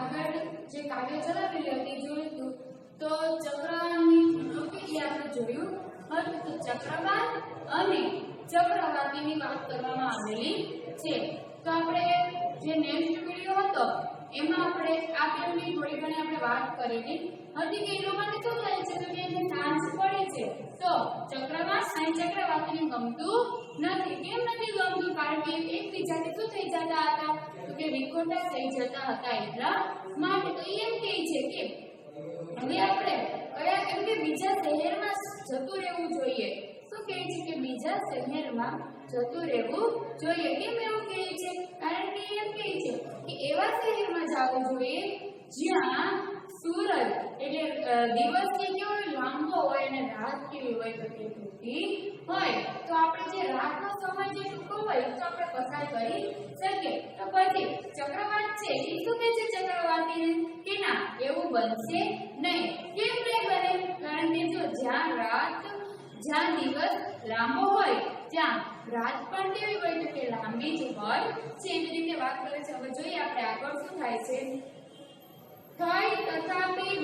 આગળ જે કાવ્ય ચલાવેલી હતી જોયું હતું તો ચક્રવાતની એ આપણે જોયું હતું તો ચક્રવાત અને ચક્રવાતીની વાત કરવામાં આવેલી છે। તો આપણે જે નેક્સ્ટ વિડિયો હતો એમાં આપણે આ ટેમની થોડી ઘણી આપણે વાત કરેલી હતી કે એ લોકોને શું થાય છે તો કે જે સાંજ પડે છે તો ચક્રવાત અને ચક્રવાતીને ગમતું નથી। કેમ નથી ગમતું? કારણ કે એકબીજાથી શું થઈ જતા હતા તો કે વિખોટા થઈ જતા હતા એટલા માટે। તો એમ કહે છે કે હવે આપણે કયા એમ કે બીજા શહેરમાં જતું રહેવું જોઈએ। શું કહે છે કે બીજા શહેરમાં જતું રહેવું જોઈએ। કેમ એવું કહે છે? કારણ કે એમ કહે છે કે એવા શહેરમાં જવું જોઈએ જ્યાં સૂરજ એટલે દિવસ કે કેવો લાંબો હોય અને રાત કેવી હોય તો કે ટૂંકી હોય। તો આપણે જે રાતનો સમય જે ટૂંકો હોય તો આપણે પસાર કરી શકીએ। તો પછી ચક્રવાત છે એ શું કહે છે ચક્રવાતીને કે ના એવું બનશે નહીં। કેમ નહીં બને? કારણ કે જો જ્યાં દિવસ લાંબો હોય ત્યાં રાત પણ કેવી હોય તો કે લાંબી જ હોય છે। એવી રીતે વાત કરે છે। હવે જોઈએ આપણે આગળ શું થાય છે। થઈ તથાપી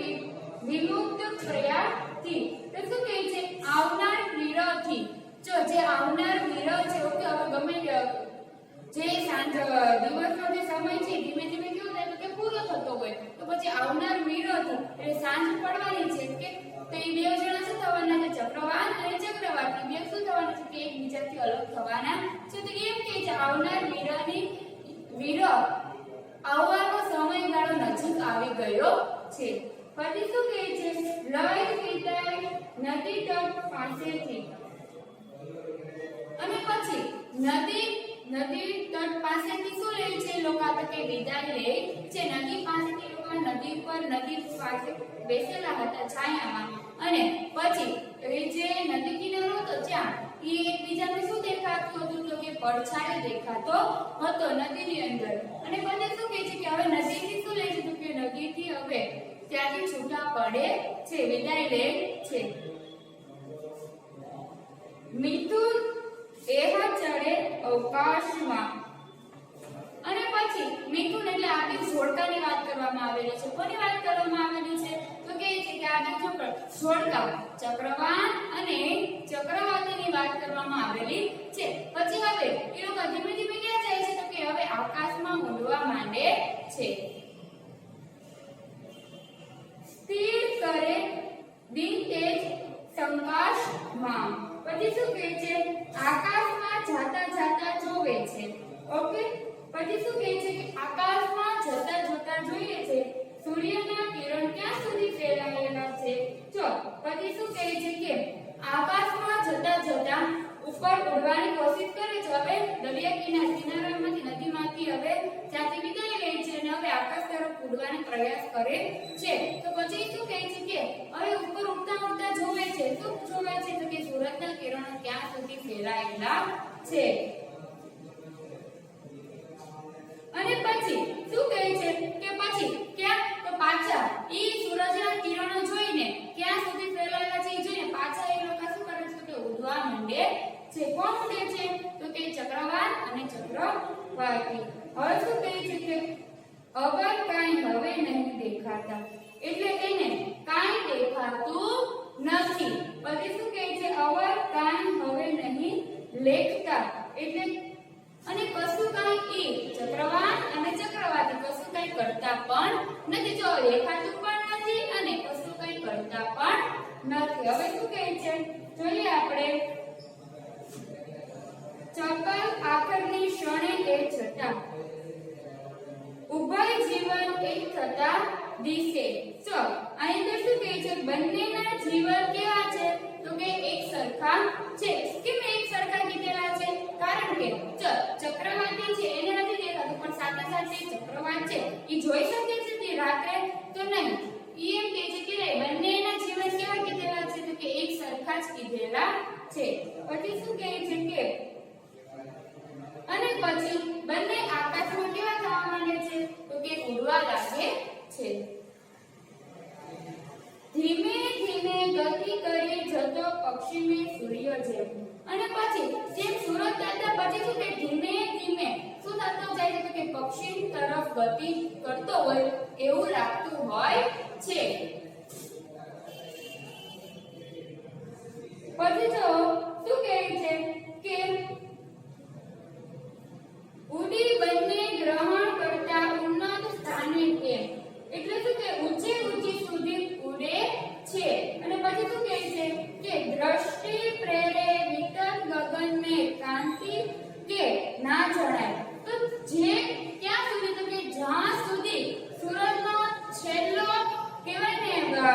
વિમુક્ત પ્રયાસથી તો શું કહે છે આવનાર વિરહથી જો જે આવનાર વિરહ છે ઓકે હવે ગમે જે સાંજ દિવસનો જે સમય છે ધીમે ધીમે કેવું થાય તો કે પૂરો થતો હોય તો પછી આવનાર વિરહથી એટલે સાંજ પડવાની છે કે તો એ બે જણા શું થવાના છે ચક્રવાત અને ચક્રવાતી બે શું થવાના છે કે એકબીજાથી અલગ થવાના છે। તો એમ કહે છે આવનાર વિરહ આવવાનો સમયગાળો નજીક આવી ગયો છે। પછી શું કહે છે લય વિદાય નદી તટ પાસેથી અને પછી નદી તટ પાસેથી શું લે છે લોકો તો કે વિદાય લે છે। નદી પાસેથી લોકો નદી પર નદી પાસે બેસેલા હતા છાયામાં અને પછી એ જે નદી કિનારો હતો ત્યાં એ એકબીજાને શું દેખાતું હતું તો કે પડછાયો દેખાતો હતો નદીની અંદર અને પછી શું કહે છે કે હવે નદીથી શું લે છે તો કે નદીથી હવે ત્યાંથી છૂટા પડે છે વિદાય લે છે। મિથુન એહ ચડે અવકાશમાં અને પછી મિથુન એટલે આપણી જોડકાની વાત કરવામાં આવેલી છે। કોની વાત કરવામાં આવેલી છે તો કહે છે કે આપણી જોડકા ચક્રવાત અને ચક્રવાતીની વાત કરવામાં આવેલી છે। પછી હવે એ લોકો ધીમે ધીમે ક્યાં જાય છે તો કે હવે આકાશમાં ઉડવા માંડે છે। સ્થિર કરે દિન તેજ સંકાશમાં પછી શું કહે છે આકાશમાં જાતા જોવે છે ઓકે। પછી શું કહે છે કે આકાશમાં જતા જોઈએ છે સૂર્યના કિરણ ક્યાં સુધી ફેલાયેલા છે જો પછી શું કહે છે કે આકાશમાં જતા ઉપર ઉડવાની કોશિશ કરે છે। હવે દરિયા કિનારામાંથી નદીમાંથી હવે ત્યાંથી વિદાય લે છે અને હવે આકાશ તરફ ઉડવાનો પ્રયાસ કરે છે। તો પછી શું કહે છે કે હવે ઉપર ઉડતા જોવે છે શું જોવે છે તો કે સૂરજના કિરણો ક્યાં સુધી ફેલાયેલા છે અને પછી શું કહે છે કે પછી ક્યાં તો પાછા ઈ સૂરજના કિરણો જોઈને ક્યાં સુધી ફેલાયેલા છે ઈ જોઈને પાછા એ લોકો શું કરે છે કે ઉડવા માંડે છે। કોણ ઉડે છે તો કે ચક્રવાત અને ચક્રવાતી। હવે શું કહે છે કે અગર કાંઈ હવે નહીં દેખાતા એટલે એને કાંઈ દેખાતું નથી। પછી શું કહે છે અવર કાંઈ હવે નહીં લેખતા એટલે અને કશું કાંઈ એ ચક્રવાત અને ચક્રવાતી કશું કાંઈ કરતા પણ નથી જો દેખાતું પણ નથી અને કશું કાંઈ કરતા પણ નથી। હવે શું કહે છે જોઈએ આપણે ચકલ આખરની ક્ષણે એક છતાં ઉભય જીવન એક થતા દિશે। તો અહીં તો શું કહે છે બંનેના જીવન કેવા છે તો કે એક સરખા છે। કેમ એક સરખા કીધેલા છે કારણ કે ચક્રવાતી છે એને નથી દેખાતું પણ સાથે સાથે ચક્રવાત છે એ જોઈ શકે છે તે રાત્રે તો નહીં ઈ એમ કહે છે કે બંનેના જીવન કેવા કીધેલા છે તો કે એક સરખા જ કીધેલા છે। પછી શું કહે છે કે અને પછી બંને આકાશમાં કેવા થવા માંડે છે તો કે ઉડવા લાગે છે। ધીમે ધીમે ગતિ કરી જતો પક્ષીને સૂર્ય જેમ અને પછી જેમ સૂરજ દાદા પછી શું કે ધીમે ધીમે શું થતો જાય છે તો કે પક્ષી તરફ તરફ ગતિ કરતો હોય એવું લાગતું હોય છે. પછી તો શું કહે છે કે ઉડી બંને ગ્રહણ કરતા ઉન્નત સ્થાને કે એટલે શું કે ઊંચે ઊંચી સુધી ઉડે છે. અને પછી શું કહે છે કે દ્રષ્ટિ પ્રેરે વિકટ ગગનને કાંતિ કે ના જણાય. તો જે ક્યાં સુધી તો કે જ્યાં સુધી સૂરજનો છેલ્લો કહેવાય ને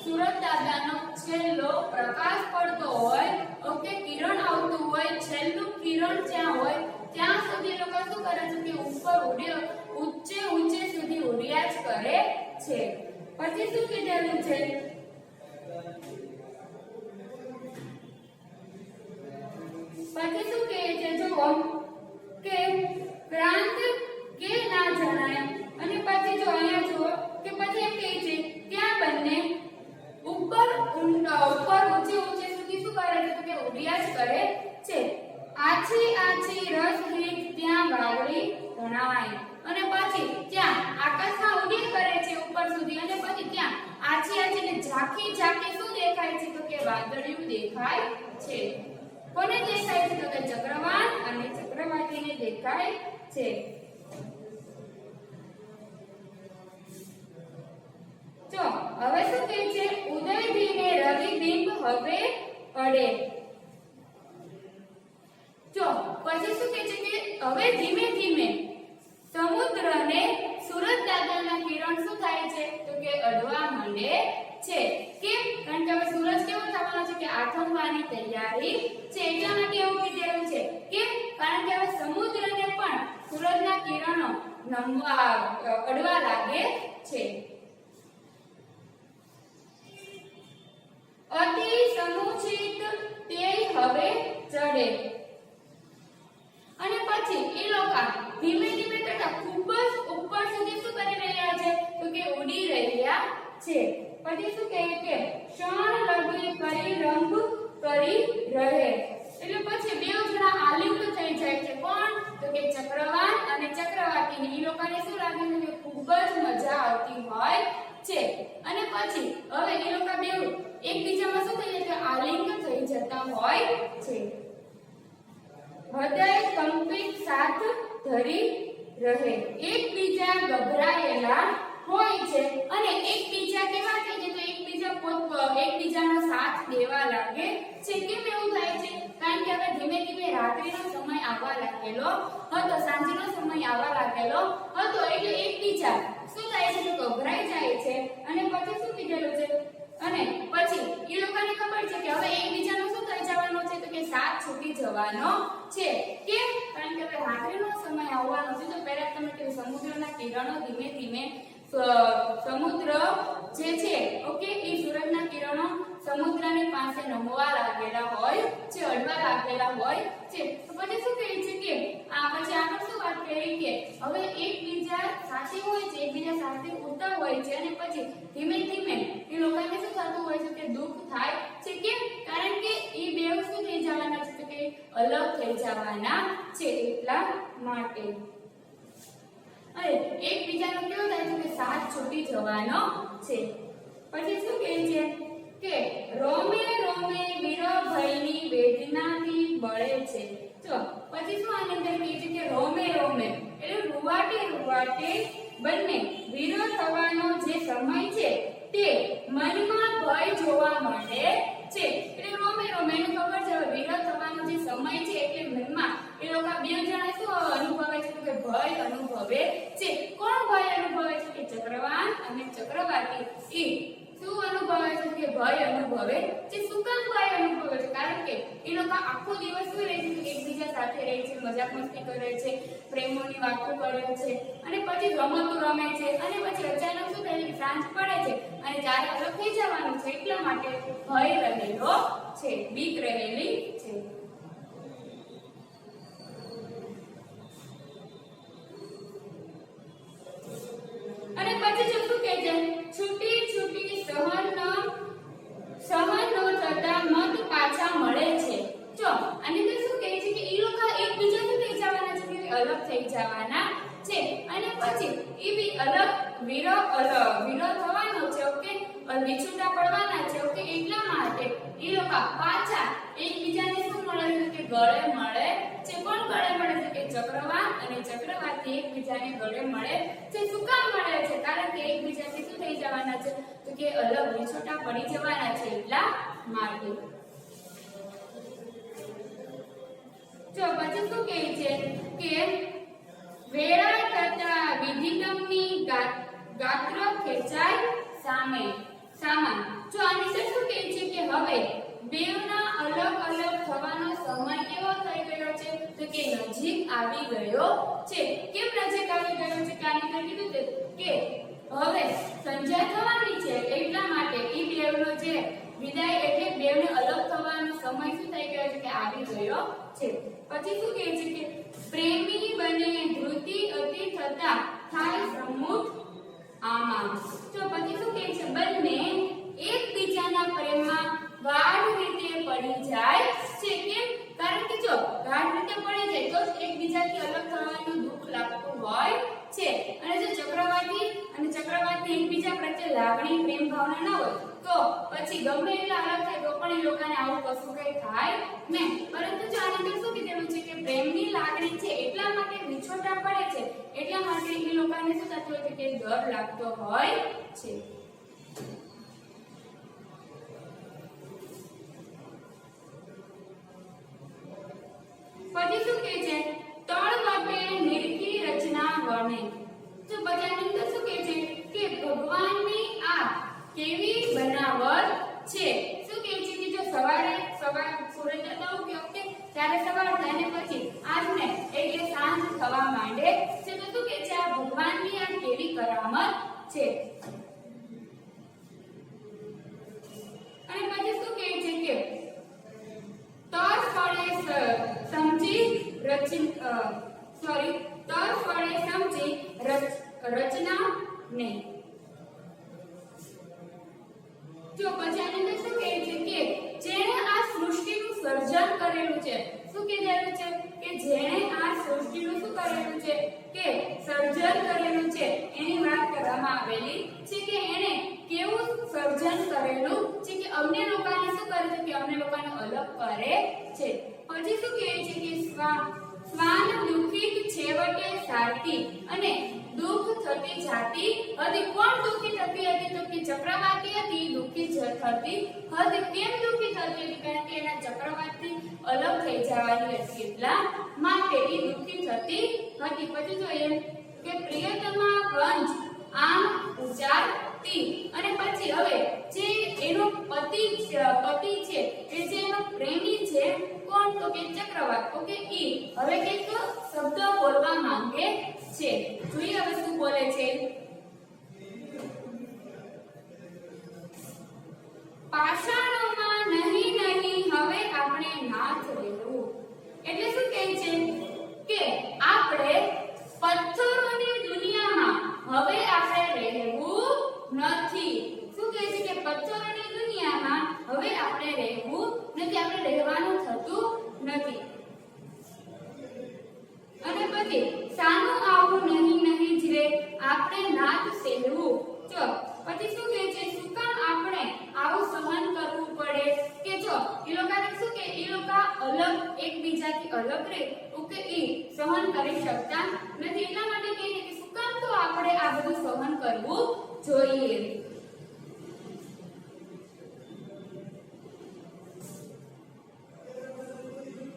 સૂરજ દાદાનો છેલ્લો પ્રકાશ પડતો હોય, ઓકે, કિરણ આવતું હોય, છેલ્લું કિરણ જ્યાં હોય ત્યાં સુધી લોકો શું કરે છે કે ઉપર ઊંચે સુધી ઉડ્યા જ કરે છે. પછી શું કીધેલું છે પછી શું કહે છે જુઓ કે ક્રાંત કે ના જણાય. અને પછી જો અહીંયા જુઓ કે પછી એમ કહે છે ત્યાં બંને ઉપર ઊંચે સુધી શું કરે છે કે ઉડ્યા જ કરે છે. આછી રસહીત ત્યાં વાવડી ગણાય. અને પછી ત્યાં આકાશમાં ઉડ્યા કરે છે ઉપર સુધી. અને પછી ત્યાં આછી ને ઝાંખી શું દેખાય છે તો કે વાદળિયું દેખાય છે. કોને દેખાય છે તો કે ચક્રવાત અને ચક્રવાતીને દેખાય છે. જો હવે શું કહે છે ઉદયધીને રવિબિંબ હવે અડે. જો પછી શું કહે છે કે હવે ધીમે ધીમે સમુદ્રને સૂરજ દાદાના કિરણ શું થાય છે તો કે અડવા માંડે છે. કેમ? કારણ કે હવે સૂરજ કેવો થવાનો છે કે આથમવાની તૈયારી છે. એટલા માટે એવું કીધેલું છે. કેમ? કારણ કે હવે સમુદ્રને પણ સૂરજના કિરણો અડવા લાગે છે. અતિ સમુચિત તે હવે ચડે. અને પછી એ લોકો ધીમે ધીમે કરતા ખૂબ જ ઉપર સુધી શું કરી રહ્યા છે તો કે ઉડી રહ્યા છે. પછી શું કહે કે ક્ષણ લગી કરી રંભ કરી રહે. એટલે પછી બે જણા આલિંગ થઈ જાય છે. કોણ તો કે ચક્રવાત અને ચક્રવાતીને. એ લોકોને શું લાગે છે કે ખૂબ જ મજા આવતી હોય છે. અને પછી હવે એ લોકો બે એકબીજામાં શું થઈ જાય છે આલિંગ થઈ જતા હોય છે. હૃદય કંપિત સાથ ધરી રહે. એકબીજા ગભરાયેલા હોય છે અને એકબીજા કેવા થઈ છે તો એકબીજાનો સાથ દેવા લાગે છે. કેમ એવું થાય છે? કારણ કે હવે ધીમે ધીમે રાત્રિનો સમય આવવા લાગેલો હતો, સાંજનો સમય આવવા લાગેલો હતો. એટલે એકબીજા શું થાય છે તો ગભરાઈ જાય છે. અને પછી શું કીધેલું છે અને પછી એ લોકોને ખબર છે કે હવે એકબીજાનો શું થઈ જવાનો છે તો કે સાથ છૂટી જવાનો છે. કેમ? કારણ કે હવે રાત્રિનો સમય આવવાનો છે. તો પહેલા તમે કહ્યું સમુદ્રના કિરણો ધીમે ધીમે સમુદ્ર જે છે ઓકે એ સૂરજના કિરણો સમુદ્રની પાસે નમવા લાગેલા હોય છે, અડવા લાગેલા હોય છે. તો પછી શું કહે છે કે પછી આગળ શું વાત કરી કે હવે એકબીજા સાથે હોય છે, એકબીજા સાથે ઉડતા હોય છે. અને પછી ધીમે ધીમે એ લોકોને શું થતું હોય છે કે દુઃખ થાય છે. કેમ? કારણ કે એ બે શું થઈ જવાના છે કે અલગ થઈ જવાના છે. એટલા માટે અને એકબીજાનો કેવો થાય છે કે સાથ છૂટી જવાનો છે. પછી શું કહે છે કે રોમે રોમે વીરભયની વેદનાથી બળે છે. જો પછી શું આની અંદર કહે છે કે રોમે રોમે એટલે રૂવાટે બંને વીરો થવાનો જે સમય છે તે મનમાં ભય જોવા મળે છે. એટલે રોમે રોમે એને ખબર છે વીરો થવાનો જે સમય છે એટલે મનમાં એ લોકો બે જણા શું અનુભવે છે કે ભય અનુભવે છે. કોણ ભય અનુભવે છે કે ચક્રવાત અને ચક્રવાતી એ શું અનુભવે છે કે ભય અનુભવે છે. શું કામ ભય અનુભવે છે? કારણ કે એ લોકો આખો દિવસ શું રહે છે એકબીજા સાથે રહે છે, મજાક મસ્તી કરે છે, પ્રેમોની વાતો કરે છે અને પછી રમતો રમે છે. અને પછી અચાનક શું થાય છે સાંજ પડે છે અને જ્યારે અલગ થઈ જવાનું છે એટલા માટે ભય રહેલો છે, બીક રહેલી છે. અને પછી જો શું કહે છે છૂટી છૂટી સહન ન થતા મત પાછા મળે છે. જો આની અંદર શું કહે છે કે એ લોકો એકબીજા શું થઈ જવાના છે કે અલગ થઈ જવાના છે. અને પછી છૂટા પડવાના છે ઓકે એટલા માટે એ લોકો પાછા એકબીજાને શું મળે છે કે ગળે મળે છે કોણ ગળે મળે છે કે ચક્રવાત અને ચક્રવાતથી એકબીજાને ગળે મળે છે શું કામ મળે છે કારણ કે એકબીજાથી શું થઈ જવાના છે તો કે અલગ વિછોટા પડી જવાના છે એટલા માટે જો પછી શું કહે છે કે વેળા થતા વિધિગમની ગાત્ર ખેંચાય સામાન જો આની અંદર શું કહે છે કે હવે બેવના અલગ અલગ થવાનો સમય કેવો થઈ ગયો છે તો કે નજીક આવી ગયો છે કેમ નજીક આવી ગયો છે કે આની અંદર કીધું કે હવે સંજ્ઞા થવાની છે એટલા માટે ઈ બેવનો જે વિદાય એટલે બેવને અલગ થવાનો સમય શું થઈ ગયો છે કે આવી ગયો છે પછી શું કહે છે કે પ્રેમી બને ધૃતિ અતિ થતા થાય સમુખ આમાં તો પછી શું કહે છે બંને એકબીજાના પ્રેમમાં ગાઢ રીતે પડી જાય છે કેમ કારણ કે જો ગાઢ રીતે પડી જાય તો એકબીજાથી અલગ થવાનું દુઃખ લાગતું હોય છે અને જો ચક્રવાતની એકબીજા પ્રત્યે લાગણી પ્રેમ ભાવના ના હોય તો પછી ગમે એટલા અલગ થાય તો પણ એ લોકોને આવું કશું કઈ થાય નહીં પરંતુ જો આની અંદર શું કીધેલું છે કે પ્રેમની લાગણી છે એટલા માટે વિછોટા પડે છે એટલા માટે એ લોકોને શું થતું હોય છે કે ડર લાગતો હોય છે પછી શું કહે છે તળ વપે નિરખી રચના વર્ણે તો બજારની અંદર શું કહે છે કે ભગવાનની આ કેવી બનાવટ છે શું કહે છે કે જો સવારે સૂરજ ઉગે ઓકે ત્યારે સવાર થાય ને પછી આજને એટલે સાંજ થવા માંડે છે તો શું કહે છે આ ભગવાનની આ કેવી કરામત છે અને પછી શું કહે છે કે તર ફળે સમજી રચના ને જો પછી આની અંદર શું કહે છે કે જેણે આ સૃષ્ટિનું સર્જન કરેલું છે શું કહેલું છે કે જેણે આ સૃષ્ટિનું શું કરેલું છે કે સર્જન કરેલું છે એની વાત કરવામાં આવેલી છે કે એણે કેવું સર્જન કરેલું છે કે અમને લોકોને શું કરે છે કે અમને લોકોને અલગ કરે છે પછી શું કહે છે કે સ્વાન દુઃખિત છેવટે સારતી અને દુઃખ થતી જાતી હતી કોણ દુઃખી થતી હતી તો કે ચક્રવાતી હતી દુઃખી થતી હતી કેમ દુઃખી થતી હતી કારણ કે એના ચક્રવાતથી અલગ થઈ જવાની હતી એટલા માટે એ દુઃખી થતી હતી પછી જોઈએ કે પ્રિયતમા ગંજ આમ ઉચારતી અને પછી હવે જે એનો પતિ છે એ જે એનો પ્રેમી છે કોણ તો કે ચક્રવાત ઓકે ઈ હવે કંઈક શબ્દ બોલવા માંગે છે જોઈએ હવે શું બોલે છે પાષાણોમાં નહીં હવે આપણે નાથ રહેવું એટલે શું કહે છે કે આપણે પથ્થરોની દુનિયામાં હવે આપણે રહેવું નથી શું કહે છે કે પથ્થરોની દુનિયામાં હવે આપણે રહેવું નથી આપણે રહેવાનું થતું નથી અને પછી સાનું આવું નહીં જ રે આપણે નાથ સહેવું જો પછી શું કહે છે શું કામ આપણે આવું સહન કરવું પડે કે જો એ લોકોને શું કે એ લોકો અલગ એકબીજાથી અલગ રહે ઓકે એ સહન કરી શકતા નથી એટલા માટે કહે છે કે શું કામ તો આપણે આ બધું સહન કરવું જોઈએ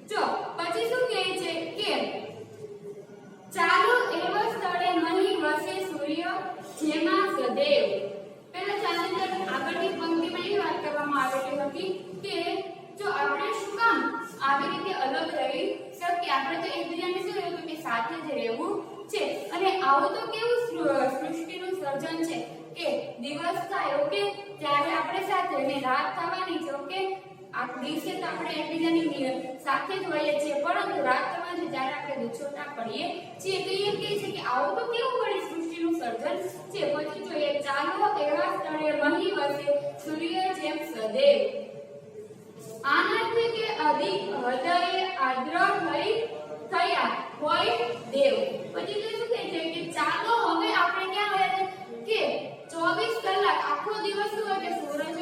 જો પછી શું કહે છે કે ચાલો એવા સ્થળે નહીં વસે સૂર્ય જેમાં સદૈવ પહેલા ચાંદની આગળની પંક્તિમાં એ વાત કરવામાં આવેલી હતી કે જો આપણે શું કામ આવી રીતે અલગ રહી શકીએ આપણે તો એકબીજાને શું રહેવું કે સાથે જ રહેવું છે અને આવું તો કેવું સૃષ્ટિનું સર્જન છે કે દિવસ થાય ઓકે ત્યારે આપણે સાથે અને રાત થવાની છે ઓકે આ દિવસે તો આપણે એકબીજાની સાથે જ હોઈએ છીએ પરંતુ રાત થવાની ત્યારે આપણે વિછોટા પડીએ છીએ તો એ કહે છે કે આવું તો કેવું વળી સૃષ્ટિનું સર્જન છે પછી જોઈએ ચાલો એવા સ્થળે વહી વસે સૂર્ય જેમ સદૈવ આનંદ કે અધિક હૃદય આદ્ર થયા હોય દેવ પછી તો શું કહે છે કે ચાલો હવે આપણે ક્યાં હોય કે 24 કલાક આખો દિવસ શું હોય કે સૂરજ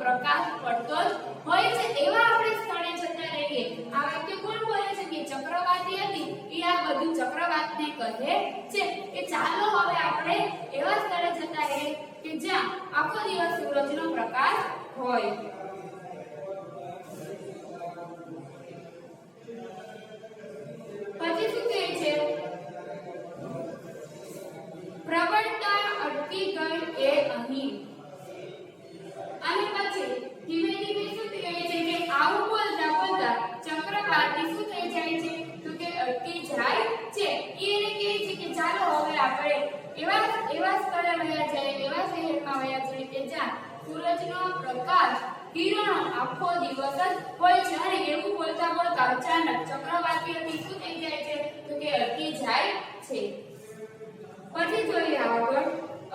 પ્રકાશ પડતો જ હોય છે એવા આપણે સ્થળે જતા રહીએ. આ વાક્ય કોણ બોલે છે કે ચક્રવાતી હતી એ આ બધું ચક્રવાતને કહે છે કે ચાલો હવે આપણે એવા સ્થળે જતા રહીએ કે જ્યાં આખો દિવસ સૂરજનો પ્રકાશ હોય. પછી શું કહે છે? પ્રબળતા અટકી ગઈ એ અહીં. અને પછી ધીમે ધીમે શું કહે છે કે આવું બોલતા બોલતા ચક્રવાતી શું થઈ જાય છે તો કે અટકી જાય છે. એને કહે છે કે ચાલો હવે આપણે એવા સ્થળે વયા જઈએ, એવા શહેરમાં વયા જઈએ કે જ્યાં સૂરજનો પ્રકાશ કિરણો આખો દિવસ જ હોય છે. અને એવું બોલતા બોલતા અચાનક ચક્રવાતી હતી શું થઈ જાય છે તો કે અટકી જાય છે. પછી જોઈએ આગળ,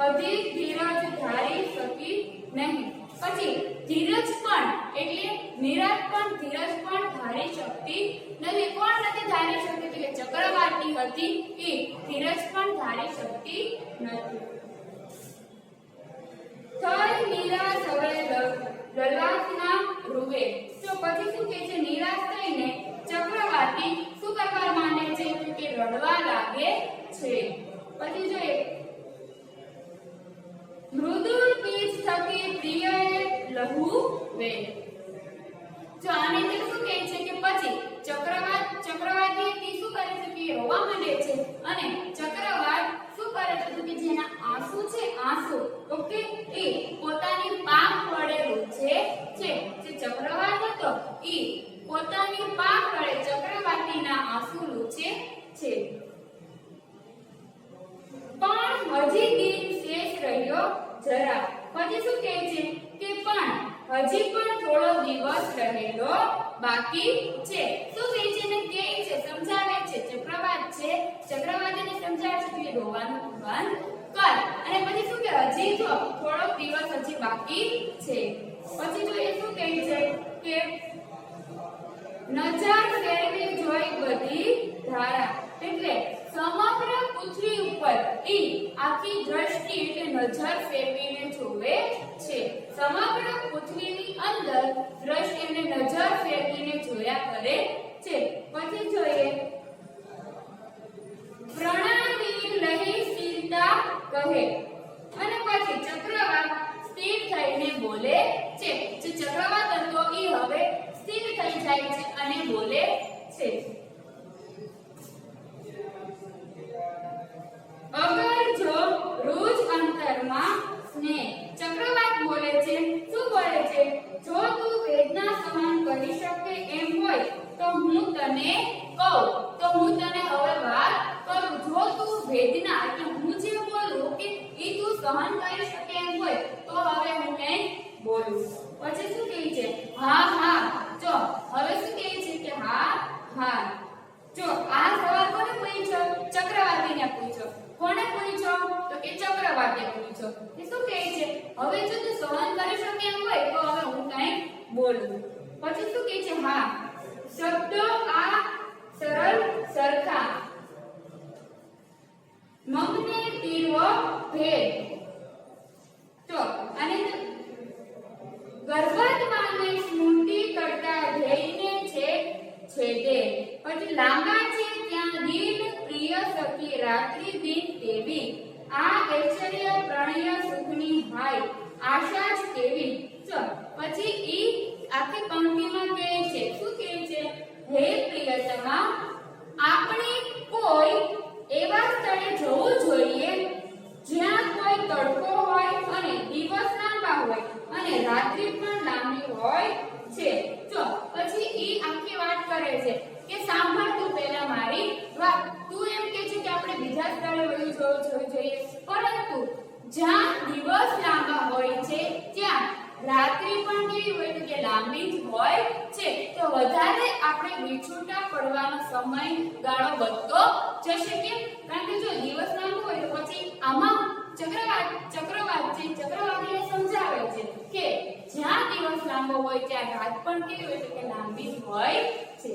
અધિક ધીરજ ધારી શકી નહીં. પછી ધીરજ પણ એટલે નિરાત પણ ધીરજ પણ ધારી શકતી નથી. કોણ નથી ધારી શકતી કે ચક્રવાતી હતી એ ધીરજ પણ ધારી શકતી નથી. થઈ નિરાશ હવે લલાટના રૂવે. તો પછી શું કહે છે? નિરાશ થઈને ચક્રવાતી શું કરવા માંડે છે કે રડવા લાગે છે. પછી જોઈએ, મૃદુલ પીચ થકી પ્રિયએ લહુ વે. જો આને તે શું કહે છે કે પછી ચક્રવાતી તી શું કરે છે કે રોવા માંડે છે. અને ચક્રવાત શું કરે છે કે જેના આંસુ છે, આંસુ ઓકે એ પોતાની પાંખ વડે લૂછે છે. જે ચક્રવાત હતો એ પોતાની પાંખ વડે ચક્રવાતીના આંસુ લૂછે છે. પણ હજી દિન શેષ રહ્યો જરા. પછી શું કહે છે કે પણ હજી પણ થોડો દિવસ રહેલો બાકી છે. શું કહે છે ને કહે છે, સમજાવે છે. ચક્રવાત છે, ચક્રવાતીને સમજાવે છે કે રોવાનું બંધ કર. અને પછી શું કે હજી જો થોડો દિવસ હજી બાકી છે. પછી જો એ શું કહે છે કે નજર ફેરવી જોઈ બધી ધારા. એટલે સમગ્ર પૃથ્વી ઉપર ઈ આખી દ્રષ્ટિ એટલે નજર ફેરવીને જોવે છે. સમગ્ર પૃથ્વીની અંદર દ્રષ્ટિ એટલે નજર ફેરવીને જોયા કરે છે. પછી જોઈએ, પ્રણામી લહી સ્થિરતા કહે. અને પછી ચક્રવાત સ્થિર થઈને બોલે છે. જે ચક્રવાત હતો ઈ હવે સ્થિર થઈ જાય છે અને બોલે છે. અગર જો રોજ અંતરમાં સ્નેહ. ચક્રવાત બોલે છે, શું બોલે છે? જો તું વેદના સહન કરી શકે એમ હોય તો હું તને કહું, તો હું તને હવે વાત કરું. જો તું વેદના એટલે હું જે બોલું કે ઈ તું સહન કરી શકે એમ હોય તો હવે હું કઈ બોલું. પછી શું કહે છે? હા હા. જો હવે શું કહે છે કે હા હા. જો આ સવાલ કોને પૂછ્યો? ચક્રવાતીને પૂછ્યો. કોને પૂછ્યો? તો કે ચક્રવાતે પૂછ્યો. એ શું કહે છે? હવે જો તું સહન કરી શકે એમ હોય તો હવે હું કઈ બોલું. પછી શું કહે છે? હા. શબ્દો આ સરળ સરખા મમને તીર્વો ભેદ. તો અને ગર્ભાત્માને સ્મૃતિ કરતા ધ્યેયને છે છેદે. પછી લાંબા છે ત્યાં દિન પ્રિય સખી રાત્રિ દિન તેવી. આ ઐશ્વર્ય પ્રણય સુખની હાય આશા જ કેવી. ચો પછી ઈ આખી પંક્તિમાં કહે છે, શું કહે છે? હે પ્રિયતમા, આપણે કોઈ એવા સ્થળે જવું જોઈએ જ્યાં કોઈ તડકો હોય અને દિવસ લાંબા હોય અને રાત્રિ પણ લાંબી હોય છે. જો પછી ઈ આખી વાત કરે છે કે સાંભળ તું પહેલા મારી વાત. તું એમ કહે છે કે આપણે બીજા સ્થળે વયું જવું જોઈએ, પરંતુ જ્યાં દિવસ લાંબા હોય છે ત્યાં રાત્રિ પણ કેવી હોય તો કે લાંબી જ હોય છે. તો વધારે આપણે વિછૂટા પડવાનો સમય ગાળો વધતો જશે. કેમ? કારણ કે જો દિવસ લાંબો હોય તો પછી આમાં ચક્રવાતીને સમજાવે છે કે જ્યાં દિવસ લાંબો હોય ત્યાં રાત પણ કેવી હોય તો કે લાંબી જ હોય છે.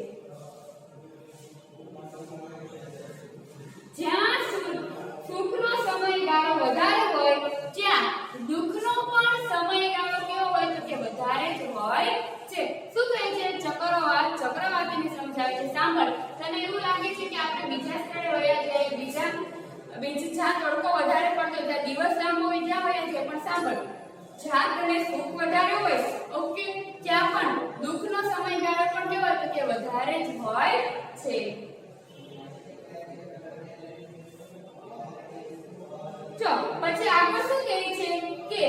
જ્યાં સુખનો સમયગાળો વધારે હોય ત્યાં દુઃખનો પણ સમયગાળો કેવો હોય તો કે વધારે બીજી જ્યાં તડકો વધારે પડતો ત્યાં દિવસ લાંબો હોય જ્યાં હોય છે પણ સાંભળ જ્યાં તને સુખ વધારે હોય ઓકે ત્યાં પણ દુઃખનો સમયગાળો પણ કેવો હતો કે વધારે જ હોય છે જો પછી આગળ શું કહે છે કે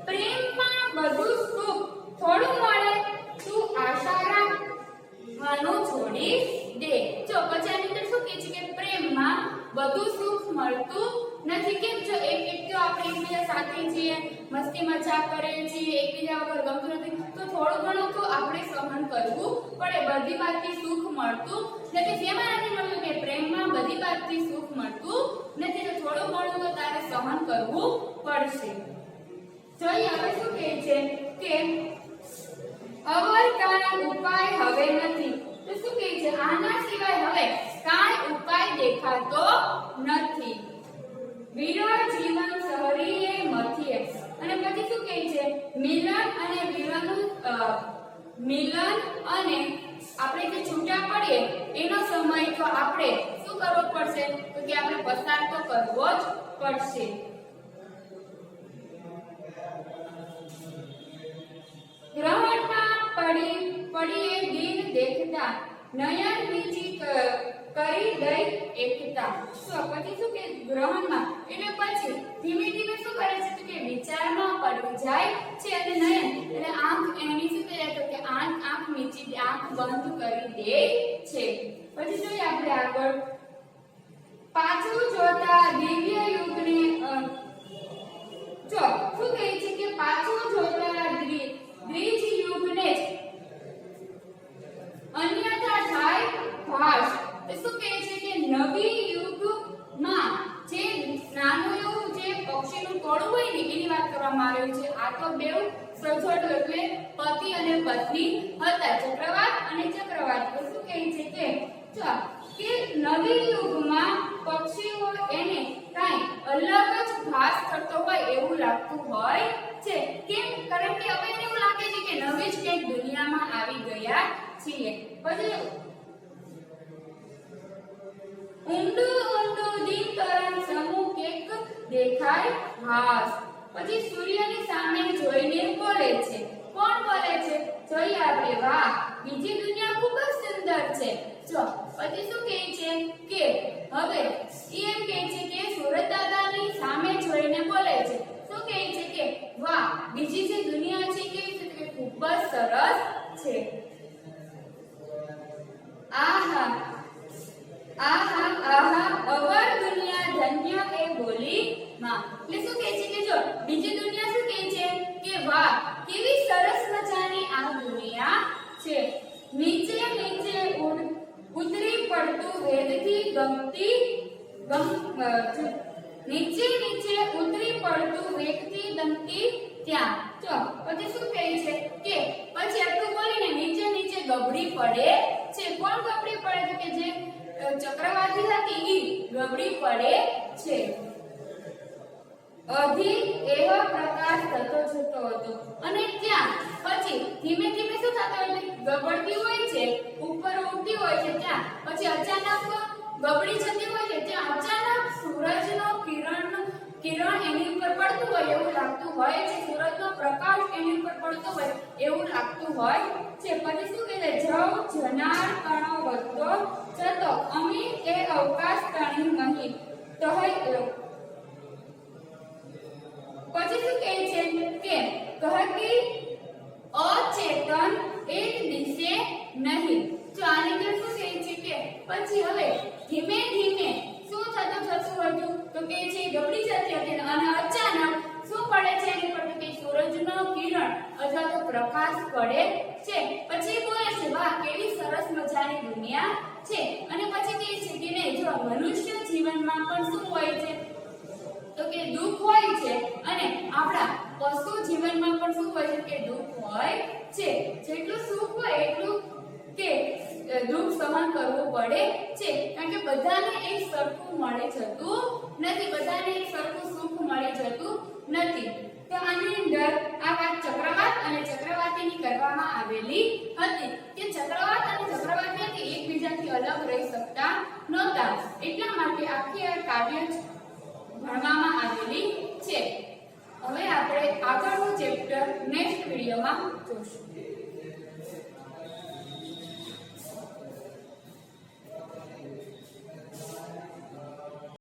પ્રેમમાં બધું સુખ થોડું મળે તું આશા રાખવાનું છોડી દે જો પછી આની અંદર શું કહે છે કે પ્રેમમાં બધું સુખ મળતું નથી કેમ જો એક તો આપણે એકબીજા સાથે છીએ મસ્તી મજાક કરીએ છીએ એકબીજા વગર ગમતું નથી તો થોડું ઘણું તો આપણે સહન કરવું પડે બધી વાતથી સુખ મળતું નથી જેમાં નથી મળતું કે પ્રેમમાં બધી વાતથી સુખ મળતું નથી તો થોડું ઘણું તો તારે સહન કરવું પડશે જોઈએ હવે શું કહે છે કે અવર કાંઈ ઉપાય હવે નથી તો શું કહે છે આના સિવાય હવે કાંઈ ઉપાય દેખાતો નથી વિરળ જીવન સહરીએ મથીએ અને પછી શું કહે છે મિલન અને આપણે જે છૂટા પડીએ એનો સમય તો આપણે શું કરવો પડશે તો કે આપણે પસાર તો કરવો જ પડશે ગ્રહણમાં પડીએ દિન દેખતા નયન વીચી કરી દઈ એકતા તો પછી શું કે ગ્રહણમાં એટલે પછી ધીમે ધીમે શું કરે છે તો કે વિચારમાં પડી જાય છે અને નયન એટલે આંખ એની શું કહે તો કે આંખ મીચી આંખ બંધ કરી દે છે પછી જોઈએ આપણે આગળ પાછું જોતા દિવ્ય યુગને જો શું કહે છે કે પાછું જોતા દ્વિજ યુગને અન્યથા થાય ભાષ શું કહે છે કે નવી યુગમાં જે નાનું એવું જે પક્ષીનું ટોળું હોય ને એની વાત કરવામાં આવી છે આ તો બેઉ સજોડ એટલે પતિ અને પત્ની હતા ચક્રવાત અને ચક્રવાત તો શું કહે છે કે નવી યુગમાં પક્ષીઓ એને કાંઈ અલગ જ ભાસ કરતો હોય એવું લાગતું હોય છે કેમ કારણ કે હવે એને એવું લાગે છે કે નવી જ કંઈક દુનિયામાં આવી ગયા છીએ પછી ઊંડું દિન તરંગ સમૂહ એક દેખાય હાસ પછી સૂર્યની સામે જોઈને બોલે છે કોણ બોલે છે જોઈએ આપણે વાહ બીજી દુનિયા ખૂબ જ સુંદર છે જો પછી શું કહે છે કે હવે એમ કહે છે કે સૂરજ દાદાની સામે જોઈને બોલે છે શું કહે છે કે વાહ બીજી જે દુનિયા છે કેવી છે કે ખૂબ જ સરસ છે આહા અવર દુનિયા ધન્ય એ બોલી માં એટલે શું કહે છે કે જો બીજી દુનિયા શું કહે છે કે વાહ કેવી સરસ મજાની આ દુનિયા છે નીચે ઉતરી પડતું વેદથી નીચે ઉતરી પડતું વેગથી ગમતી ત્યાં જો પછી શું કહે છે કે પછી આટલું બોલીને નીચે ગબડી પડે છે કોણ ગબડી પડે છે કે જે ચક્રવાતી હતી ઈ ગબડી પડે છે અધિ એવો પ્રકાશ થતો જતો હતો અને ત્યાં પછી ધીમે ધીમે શું થતું હોય ગબડતી હોય છે ઉપર ઉડતી હોય છે ત્યાં પછી અચાનક ગબડી જતી હોય છે ત્યાં અચાનક સૂરજનો કિરણ એની ઉપર પડતું હોય એવું લાગતું હોય છે સૂરજનો પ્રકાશ એની ઉપર પડતો હોય એવું લાગતું હોય છે પછી શું કહે છે જનાર કણો વધતો જતો અમી એ અવકાશ તણી નહીં તો હોય પછી શું કહે છે કે કહતી અચેતન એક દિશે નહીં તો આની અંદર શું કહે છે કે પછી હવે ધીમે ધીમે શું થતું હતું તો કે છે ગબડી જતી હતી અને અચાનક શું પડે છે એની પર કે સૂરજનો કિરણ અથવા તો પ્રકાશ પડે છે પછી બોલે છે વાહ કેવી સરસ મજાની દુનિયા છે અને પછી કહે છે કે નહીં જો મનુષ્ય જીવનમાં પણ શું હોય છે તો કે દુઃખ હોય છે અને આપણા પશુ જીવનમાં પણ શું હોય છે કે દુઃખ હોય છે જેટલું સુખ હોય એટલું કે દુઃખ સહન કરવું પડે છે કારણ કે બધાને એક સરખું મળી જતું નથી બધાને એક સરખું સુખ મળી જતું નથી તો આની અંદર આ વાત ચક્રવાત અને ચક્રવાતીની કરવામાં આવેલી હતી કે ચક્રવાત અને ચક્રવાતી એકબીજાથી અલગ રહી શકતા નહોતા એટલા માટે આખી આ કાવ્ય ભણવામાં આવેલી છે. હવે આપણે આગળનું ચેપ્ટર નેક્સ્ટ વિડીયોમાં જોશું.